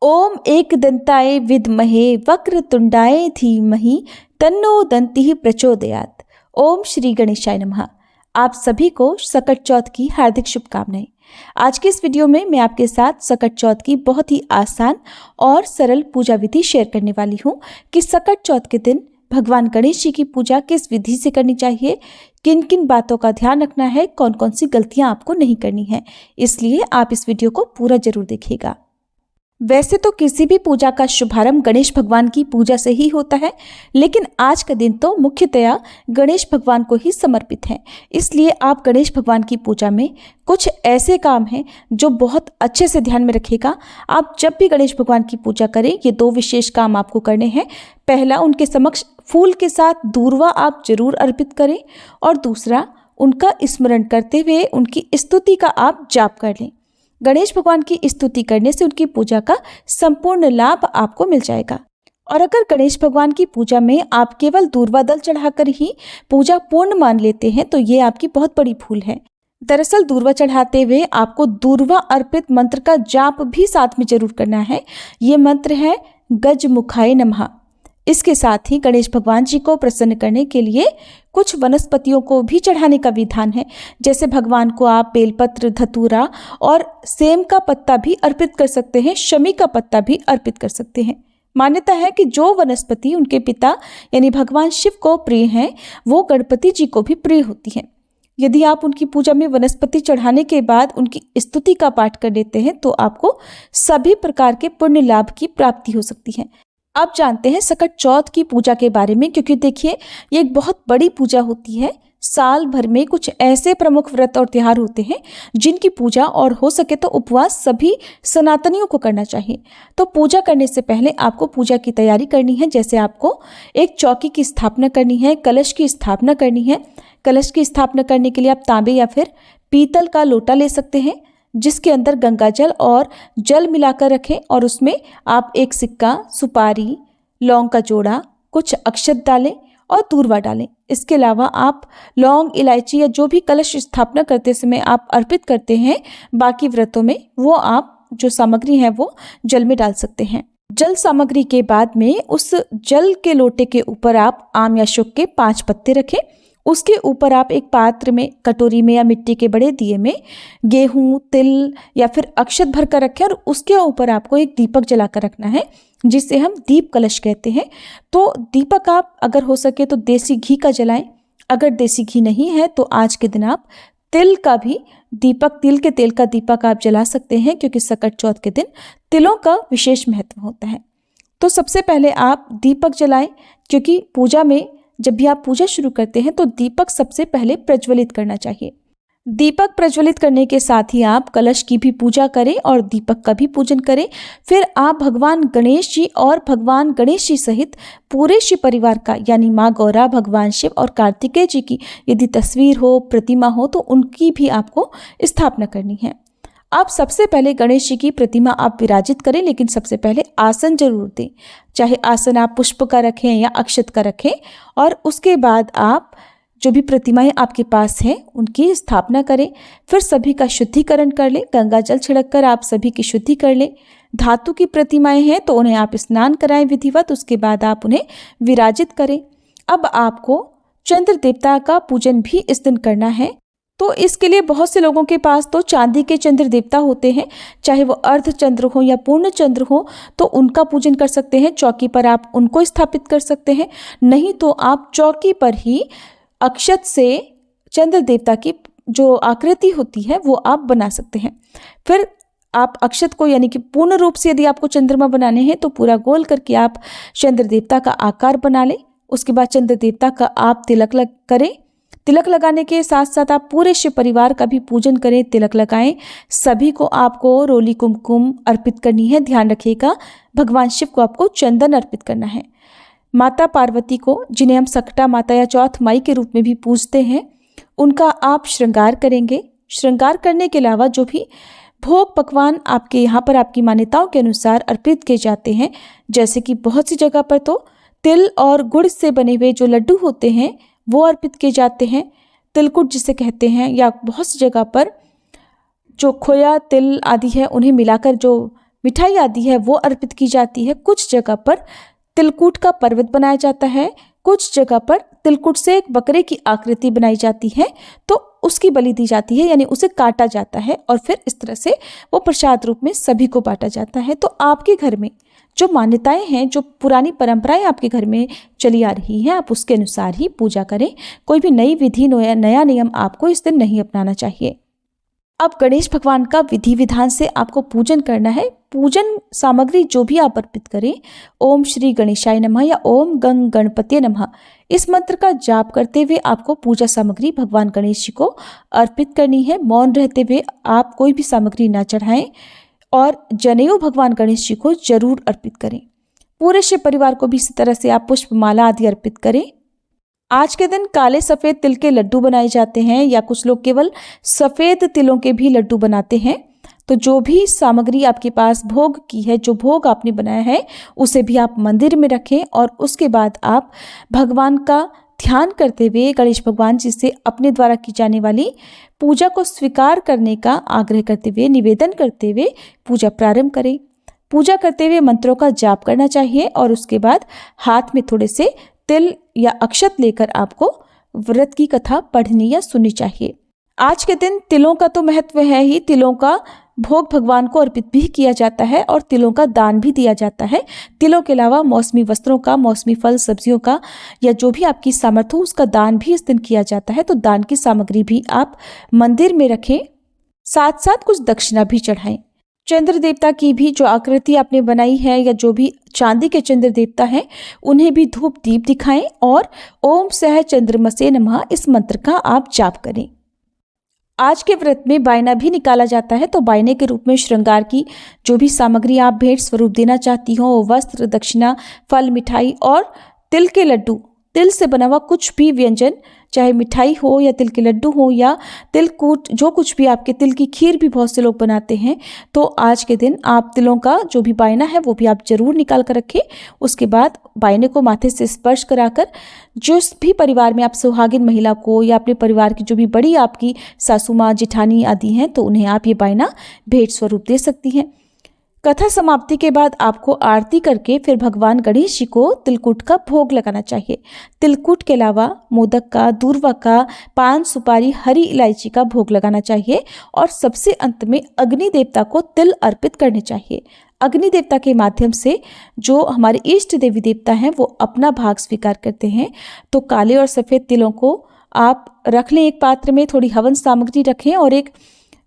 ओम एकदंताय विद्महे वक्रतुंडाय धीमहि तन्नो दंतिः प्रचोदयात्। ओम श्री गणेशाय नमः। आप सभी को सकट चौथ की हार्दिक शुभकामनाएं। आज के इस वीडियो में मैं आपके साथ सकट चौथ की बहुत ही आसान और सरल पूजा विधि शेयर करने वाली हूं कि सकट चौथ के दिन भगवान गणेश जी की पूजा किस विधि से करनी चाहिए, किन किन बातों का ध्यान रखना है, कौन कौन सी गलतियां आपको नहीं करनी है। इसलिए आप इस वीडियो को पूरा जरूर देखिएगा। वैसे तो किसी भी पूजा का शुभारंभ गणेश भगवान की पूजा से ही होता है, लेकिन आज का दिन तो मुख्यतया गणेश भगवान को ही समर्पित है। इसलिए आप गणेश भगवान की पूजा में कुछ ऐसे काम हैं जो बहुत अच्छे से ध्यान में रखिएगा। आप जब भी गणेश भगवान की पूजा करें, ये दो विशेष काम आपको करने हैं। पहला, उनके समक्ष फूल के साथ दूर्वा आप जरूर अर्पित करें, और दूसरा, उनका स्मरण करते हुए उनकी स्तुति का आप जाप कर लें। गणेश भगवान की स्तुति करने से उनकी पूजा का संपूर्ण लाभ आपको मिल जाएगा। और अगर गणेश भगवान की पूजा में आप केवल दूर्वा दल चढ़ाकर ही पूजा पूर्ण मान लेते हैं तो ये आपकी बहुत बड़ी भूल है। दरअसल दूर्वा चढ़ाते हुए आपको दूर्वा अर्पित मंत्र का जाप भी साथ में जरूर करना है। ये मंत्र है गजमुखाय नमः। इसके साथ ही गणेश भगवान जी को प्रसन्न करने के लिए कुछ वनस्पतियों को भी चढ़ाने का विधान है। जैसे भगवान को आप बेलपत्र, धतूरा और सेम का पत्ता भी अर्पित कर सकते हैं, शमी का पत्ता भी अर्पित कर सकते हैं। मान्यता है कि जो वनस्पति उनके पिता यानी भगवान शिव को प्रिय है, वो गणपति जी को भी प्रिय होती है। यदि आप उनकी पूजा में वनस्पति चढ़ाने के बाद उनकी स्तुति का पाठ कर लेते हैं तो आपको सभी प्रकार के पुण्य लाभ की प्राप्ति हो सकती है। अब जानते हैं सकट चौथ की पूजा के बारे में, क्योंकि देखिए ये एक बहुत बड़ी पूजा होती है। साल भर में कुछ ऐसे प्रमुख व्रत और त्योहार होते हैं जिनकी पूजा और हो सके तो उपवास सभी सनातनियों को करना चाहिए। तो पूजा करने से पहले आपको पूजा की तैयारी करनी है। जैसे आपको एक चौकी की स्थापना करनी है, कलश की स्थापना करनी है। कलश की स्थापना करने के लिए आप तांबे या फिर पीतल का लोटा ले सकते हैं, जिसके अंदर गंगा जल और जल मिलाकर रखें और उसमें आप एक सिक्का, सुपारी, लौंग का जोड़ा, कुछ अक्षत डालें और दूर्वा डालें। इसके अलावा आप लौंग, इलायची या जो भी कलश स्थापना करते समय आप अर्पित करते हैं बाकी व्रतों में, वो आप जो सामग्री है वो जल में डाल सकते हैं। जल सामग्री के बाद में उस जल के लोटे के ऊपर आप आम या शुक के 5 पत्ते रखें। उसके ऊपर आप एक पात्र में, कटोरी में या मिट्टी के बड़े दिए में गेहूं, तिल या फिर अक्षत भर कर रखें, और उसके ऊपर आपको एक दीपक जलाकर रखना है, जिसे हम दीप कलश कहते हैं। तो दीपक आप अगर हो सके तो देसी घी का जलाएं। अगर देसी घी नहीं है तो आज के दिन आप तिल का भी दीपक, तिल के तेल का दीपक आप जला सकते हैं, क्योंकि सकट चौथ के दिन तिलों का विशेष महत्व होता है। तो सबसे पहले आप दीपक जलाएं, क्योंकि पूजा में जब भी आप पूजा शुरू करते हैं तो दीपक सबसे पहले प्रज्वलित करना चाहिए। दीपक प्रज्वलित करने के साथ ही आप कलश की भी पूजा करें और दीपक का भी पूजन करें। फिर आप भगवान गणेश जी और भगवान गणेश जी सहित पूरे शिव परिवार का, यानी माँ गौरा, भगवान शिव और कार्तिकेय जी की यदि तस्वीर हो, प्रतिमा हो, तो उनकी भी आपको स्थापना करनी है। आप सबसे पहले गणेश जी की प्रतिमा आप विराजित करें, लेकिन सबसे पहले आसन जरूर दें। चाहे आसन आप पुष्प का रखें या अक्षत का रखें, और उसके बाद आप जो भी प्रतिमाएं आपके पास हैं उनकी स्थापना करें। फिर सभी का शुद्धिकरण कर लें, गंगा जल छिड़क कर आप सभी की शुद्धि कर लें। धातु की प्रतिमाएं हैं तो उन्हें आप स्नान कराएं विधिवत, उसके बाद आप उन्हें विराजित करें। अब आपको चंद्र देवता का पूजन भी इस दिन करना है। तो इसके लिए बहुत से लोगों के पास तो चांदी के चंद्र देवता होते हैं, चाहे वो अर्ध चंद्र हो या पूर्ण चंद्र हो, तो उनका पूजन कर सकते हैं। चौकी पर आप उनको स्थापित कर सकते हैं, नहीं तो आप चौकी पर ही अक्षत से चंद्र देवता की जो आकृति होती है वो आप बना सकते हैं। फिर आप अक्षत को, यानी कि पूर्ण रूप से यदि आपको चंद्रमा बनाने हैं तो पूरा गोल करके आप चंद्र देवता का आकार बना लें। उसके बाद चंद्र देवता का आप तिलक करें। तिलक लगाने के साथ साथ आप पूरे शिव परिवार का भी पूजन करें, तिलक लगाएं। सभी को आपको रोली कुमकुम अर्पित करनी है। ध्यान रखिएगा, भगवान शिव को आपको चंदन अर्पित करना है। माता पार्वती को, जिन्हें हम सकटा माता या चौथ माई के रूप में भी पूजते हैं, उनका आप श्रृंगार करेंगे। श्रृंगार करने के अलावा जो भी भोग पकवान आपके यहाँ पर आपकी मान्यताओं के अनुसार अर्पित किए जाते हैं, जैसे कि बहुत सी जगह पर तो तिल और गुड़ से बने हुए जो लड्डू होते हैं वो अर्पित किए जाते हैं, तिलकुट जिसे कहते हैं, या बहुत सी जगह पर जो खोया, तिल आदि है उन्हें मिलाकर जो मिठाई आदि है वो अर्पित की जाती है। कुछ जगह पर तिलकुट का पर्वत बनाया जाता है, कुछ जगह पर तिलकुट से एक बकरे की आकृति बनाई जाती है तो उसकी बलि दी जाती है, यानी उसे काटा जाता है और फिर इस तरह से वो प्रसाद रूप में सभी को बांटा जाता है। तो आपके घर में जो मान्यताएं हैं, जो पुरानी परंपराएं आपके घर में चली आ रही हैं, आप उसके अनुसार ही पूजा करें। कोई भी नई विधि, नया नियम आपको इस दिन नहीं अपनाना चाहिए। अब गणेश भगवान का विधि विधान से आपको पूजन करना है। पूजन सामग्री जो भी आप अर्पित करें, ओम श्री गणेशाय नमः या ओम गंग गणपति नमः, इस मंत्र का जाप करते हुए आपको पूजा सामग्री भगवान गणेश जी को अर्पित करनी है। मौन रहते हुए आप कोई भी सामग्री ना चढ़ाएं और जनेऊ भगवान गणेश जी को जरूर अर्पित करें। पूरे शिव परिवार को भी इसी तरह से आप पुष्पमाला आदि अर्पित करें। आज के दिन काले सफ़ेद तिल के लड्डू बनाए जाते हैं या कुछ लोग केवल सफ़ेद तिलों के भी लड्डू बनाते हैं। तो जो भी सामग्री आपके पास भोग की है, जो भोग आपने बनाया है, उसे भी आप मंदिर में रखें और उसके बाद आप भगवान का ध्यान करते हुए गणेश भगवान जी से अपने द्वारा की जाने वाली पूजा को स्वीकार करने का आग्रह करते हुए, निवेदन करते हुए पूजा प्रारंभ करें। पूजा करते हुए मंत्रों का जाप करना चाहिए और उसके बाद हाथ में थोड़े से तिल या अक्षत लेकर आपको व्रत की कथा पढ़नी या सुननी चाहिए। आज के दिन तिलों का तो महत्व है ही, तिलों का भोग भगवान को अर्पित भी किया जाता है और तिलों का दान भी दिया जाता है। तिलों के अलावा मौसमी वस्त्रों का, मौसमी फल सब्जियों का या जो भी आपकी सामर्थ्य हो उसका दान भी इस दिन किया जाता है। तो दान की सामग्री भी आप मंदिर में रखें, साथ साथ कुछ दक्षिणा भी चढ़ाएं। चंद्र देवता की भी जो आकृति आपने बनाई है या जो भी चांदी के चंद्र देवता हैं, उन्हें भी धूप दीप दिखाएं और ओम सह चंद्रमसे नमः इस मंत्र का आप जाप करें। आज के व्रत में बायना भी निकाला जाता है। तो बायने के रूप में श्रृंगार की जो भी सामग्री आप भेंट स्वरूप देना चाहती हो, वस्त्र, दक्षिणा, फल, मिठाई और तिल के लड्डू, तिल से बना हुआ कुछ भी व्यंजन, चाहे मिठाई हो या तिल के लड्डू हो या तिलकूट, जो कुछ भी, आपके तिल की खीर भी बहुत से लोग बनाते हैं। तो आज के दिन आप तिलों का जो भी बायना है वो भी आप जरूर निकाल कर रखें। उसके बाद बायने को माथे से स्पर्श कराकर जिस भी परिवार में आप सुहागिन महिला को या अपने परिवार की जो भी बड़ी आपकी सासू माँ, जिठानी आदि हैं, तो उन्हें आप ये बायना भेंट स्वरूप दे सकती हैं। कथा समाप्ति के बाद आपको आरती करके फिर भगवान गणेश जी को तिलकुट का भोग लगाना चाहिए। तिलकुट के अलावा मोदक का, दूर्वा का, पान, सुपारी, हरी इलायची का भोग लगाना चाहिए और सबसे अंत में अग्नि देवता को तिल अर्पित करने चाहिए। अग्नि देवता के माध्यम से जो हमारे इष्ट देवी देवता हैं वो अपना भाग स्वीकार करते हैं। तो काले और सफ़ेद तिलों को आप रख लें एक पात्र में, थोड़ी हवन सामग्री रखें और एक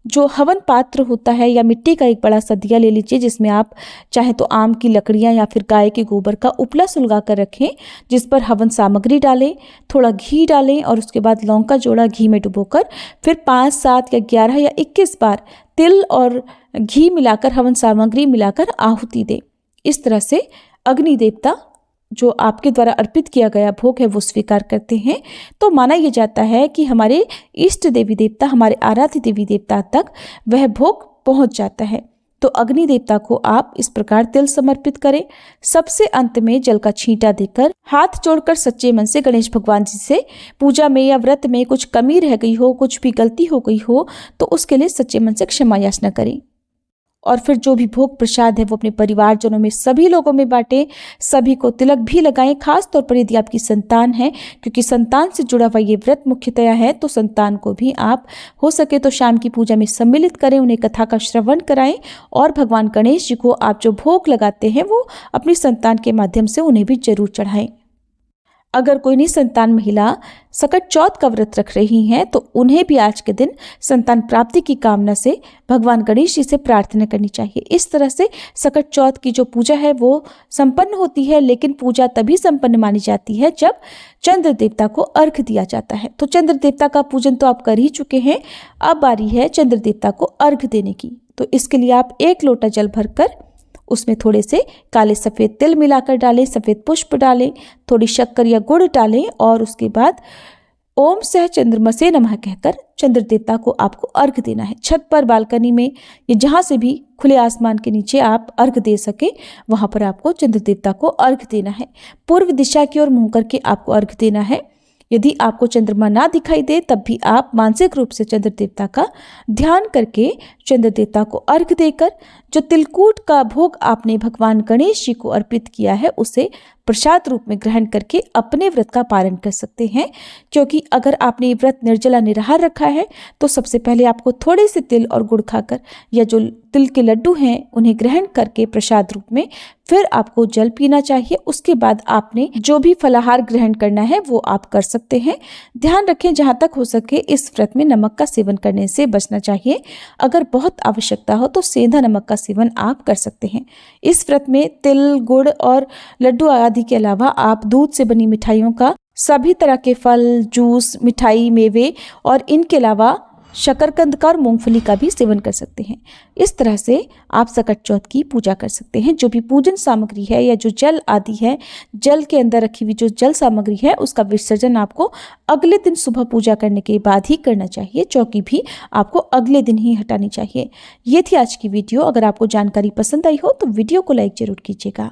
जो हवन पात्र होता है या मिट्टी का एक बड़ा सा दिया ले लीजिए, जिसमें आप चाहे तो आम की लकड़ियां या फिर गाय के गोबर का उपला सुलगा कर रखें, जिस पर हवन सामग्री डालें, थोड़ा घी डालें और उसके बाद लौंग का जोड़ा घी में डुबोकर फिर 5, 7 या 11 या 21 बार तिल और घी मिलाकर, हवन सामग्री मिलाकर आहुति दें। इस तरह से अग्नि देवता जो आपके द्वारा अर्पित किया गया भोग है वो स्वीकार करते हैं। तो माना यह जाता है कि हमारे इष्ट देवी देवता, हमारे आराध्य देवी देवता तक वह भोग पहुंच जाता है। तो अग्नि देवता को आप इस प्रकार तिल समर्पित करें। सबसे अंत में जल का छींटा देकर हाथ जोड़कर सच्चे मन से गणेश भगवान जी से पूजा में या व्रत में कुछ कमी रह गई हो, कुछ भी गलती हो गई हो, तो उसके लिए सच्चे मन से क्षमा याचना करें। और फिर जो भी भोग प्रसाद है वो अपने परिवारजनों में, सभी लोगों में बांटें। सभी को तिलक भी लगाएं, खास तौर पर यदि आपकी संतान है, क्योंकि संतान से जुड़ा हुआ ये व्रत मुख्यतया है। तो संतान को भी आप हो सके तो शाम की पूजा में सम्मिलित करें, उन्हें कथा का श्रवण कराएं और भगवान गणेश जी को आप जो भोग लगाते हैं वो अपनी संतान के माध्यम से उन्हें भी जरूर चढ़ाएं। अगर कोई निसंतान महिला सकट चौथ का व्रत रख रही हैं तो उन्हें भी आज के दिन संतान प्राप्ति की कामना से भगवान गणेश जी से प्रार्थना करनी चाहिए। इस तरह से सकट चौथ की जो पूजा है वो संपन्न होती है, लेकिन पूजा तभी संपन्न मानी जाती है जब चंद्र देवता को अर्घ दिया जाता है। तो चंद्र देवता का पूजन तो आप कर ही चुके हैं, अब बारी है चंद्र देवता को अर्घ देने की। तो इसके लिए आप 1 लोटा जल भरकर उसमें थोड़े से काले सफ़ेद तिल मिलाकर डालें, सफ़ेद पुष्प डालें, थोड़ी शक्कर या गुड़ डालें और उसके बाद ओम सह चंद्रमसे नमः कहकर चंद्र देवता को आपको अर्घ देना है। छत पर, बालकनी में या जहाँ से भी खुले आसमान के नीचे आप अर्घ दे सके वहाँ पर आपको चंद्र देवता को अर्घ देना है। पूर्व दिशा की ओर मुँह करके आपको अर्घ देना है। यदि आपको चंद्रमा ना दिखाई दे तब भी आप मानसिक रूप से चंद्र देवता का ध्यान करके चंद्र देवता को अर्घ देकर जो तिलकूट का भोग आपने भगवान गणेश जी को अर्पित किया है उसे प्रसाद रूप में ग्रहण करके अपने व्रत का पालन कर सकते हैं। क्योंकि अगर आपने ये व्रत निर्जला निराहार रखा है तो सबसे पहले आपको थोड़े से तिल और गुड़ खाकर या जो तिल के लड्डू हैं उन्हें ग्रहण करके प्रसाद रूप में फिर आपको जल पीना चाहिए। उसके बाद आपने जो भी फलाहार ग्रहण करना है वो आप कर सकते हैं। ध्यान रखें, जहाँ तक हो सके इस व्रत में नमक का सेवन करने से बचना चाहिए। अगर बहुत आवश्यकता हो तो सेंधा नमक का सेवन आप कर सकते हैं। इस व्रत में तिल, गुड़ और लड्डू आदि के अलावा आप दूध से बनी मिठाइयों का, सभी तरह के फल, जूस, मिठाई, मेवे और इनके अलावा शकरकंद का और मूंगफली का भी सेवन कर सकते हैं। इस तरह से आप सकट चौथ की पूजा कर सकते हैं। जो भी पूजन सामग्री है या जो जल आदि है, जल के अंदर रखी हुई जो जल सामग्री है उसका विसर्जन आपको अगले दिन सुबह पूजा करने के बाद ही करना चाहिए। चौकी भी आपको अगले दिन ही हटानी चाहिए। ये थी आज की वीडियो। अगर आपको जानकारी पसंद आई हो तो वीडियो को लाइक जरूर कीजिएगा।